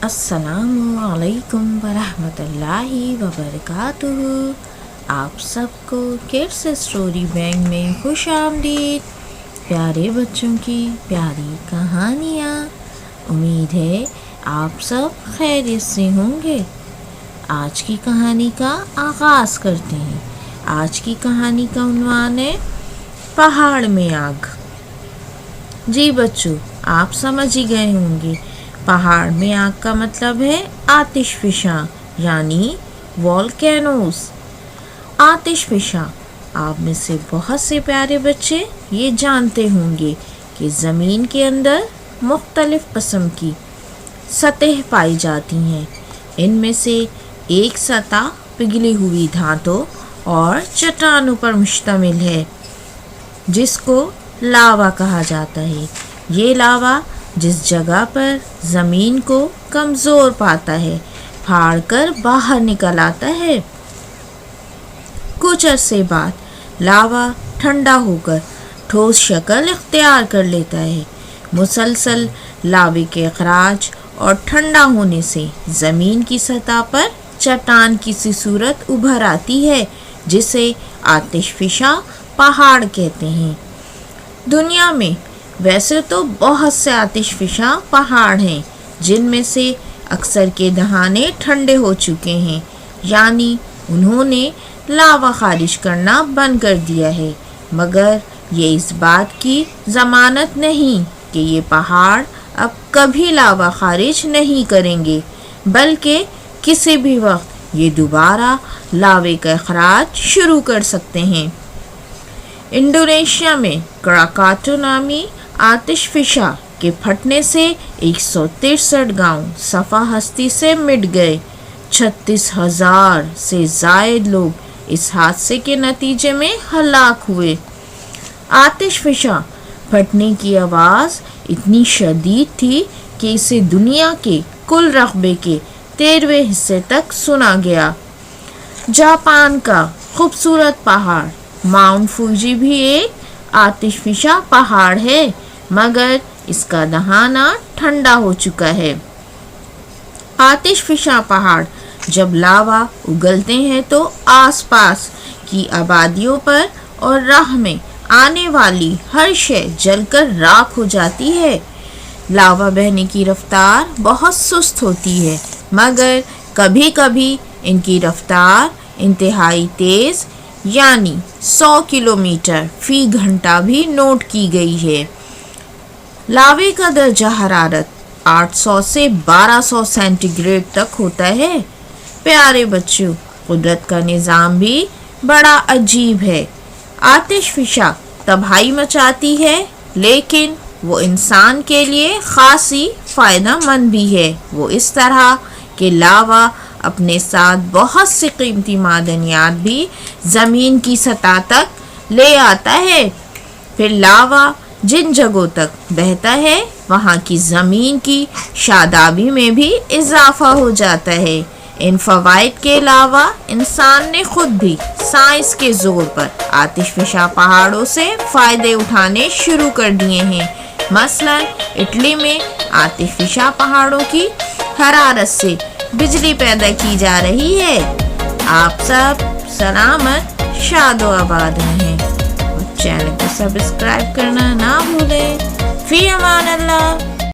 السلام علیکم ورحمۃ اللہ وبرکاتہ۔ آپ سب کو کڈس اسٹوری بینک میں خوش آمدید۔ پیارے بچوں کی پیاری کہانیاں، امید ہے آپ سب خیریت سے ہوں گے۔ آج کی کہانی کا آغاز کرتے ہیں۔ آج کی کہانی کا عنوان ہے پہاڑ میں آگ۔ جی بچوں، آپ سمجھ ہی گئے ہوں گے، پہاڑ میں آگ کا مطلب ہے آتش فشاں یعنی والکینوز۔ آتش فشاں، آپ میں سے بہت سے پیارے بچے یہ جانتے ہوں گے کہ زمین کے اندر مختلف قسم کی سطح پائی جاتی ہیں۔ ان میں سے ایک سطح پگھلی ہوئی دھاتوں اور چٹانوں پر مشتمل ہے جس کو لاوا کہا جاتا ہے۔ یہ لاوا جس جگہ پر زمین کو کمزور پاتا ہے پھاڑ کر باہر نکل آتا ہے۔ کچھ عرصے بعد لاوا ٹھنڈا ہو کر ٹھوس شکل اختیار کر لیتا ہے۔ مسلسل لاوے کے اخراج اور ٹھنڈا ہونے سے زمین کی سطح پر چٹان کی سی صورت ابھر آتی ہے جسے آتش فشاں پہاڑ کہتے ہیں۔ دنیا میں ویسے تو بہت سے آتش فشاں پہاڑ ہیں جن میں سے اکثر کے دہانے ٹھنڈے ہو چکے ہیں، یعنی انہوں نے لاوا خارج کرنا بند کر دیا ہے، مگر یہ اس بات کی ضمانت نہیں کہ یہ پہاڑ اب کبھی لاوا خارج نہیں کریں گے، بلکہ کسی بھی وقت یہ دوبارہ لاوے کا اخراج شروع کر سکتے ہیں۔ انڈونیشیا میں کراکاتو نامی آتش فشاں کے پھٹنے سے 163 گاؤں صفحہ ہستی سے مٹ گئے۔ 36,000 سے زائد لوگ اس حادثے کے نتیجے میں ہلاک ہوئے۔ آتش فشاں پھٹنے کی آواز اتنی شدید تھی کہ اسے دنیا کے کل رقبے کے 13ویں حصے تک سنا گیا۔ جاپان کا خوبصورت پہاڑ ماؤنٹ فوجی بھی ایک آتش فشاں پہاڑ ہے، مگر اس کا دہانہ ٹھنڈا ہو چکا ہے۔ آتش فشاں پہاڑ جب لاوا اگلتے ہیں تو آس پاس کی آبادیوں پر اور راہ میں آنے والی ہر شے جل کر راکھ ہو جاتی ہے۔ لاوا بہنے کی رفتار بہت سست ہوتی ہے، مگر کبھی کبھی ان کی رفتار انتہائی تیز یعنی 100 کلومیٹر فی گھنٹہ بھی نوٹ کی گئی ہے۔ لاوے کا درجہ حرارت 800 سے 1200 سینٹی گریڈ تک ہوتا ہے۔ پیارے بچوں، قدرت کا نظام بھی بڑا عجیب ہے۔ آتش فشاں تباہی مچاتی ہے، لیکن وہ انسان کے لیے خاصی فائدہ مند بھی ہے۔ وہ اس طرح کہ لاوا اپنے ساتھ بہت سی قیمتی معدنیات بھی زمین کی سطح تک لے آتا ہے۔ پھر لاوا جن جگہوں تک بہتا ہے وہاں کی زمین کی شادابی میں بھی اضافہ ہو جاتا ہے۔ ان فوائد کے علاوہ انسان نے خود بھی سائنس کے زور پر آتش فشاں پہاڑوں سے فائدے اٹھانے شروع کر دیے ہیں۔ مثلا اٹلی میں آتش فشاں پہاڑوں کی حرارت سے بجلی پیدا کی جا رہی ہے۔ آپ سب سلامت شاد و آباد رہیں۔ چینل کو سبسکرائب کرنا نہ بھولیں۔ فی امان اللہ۔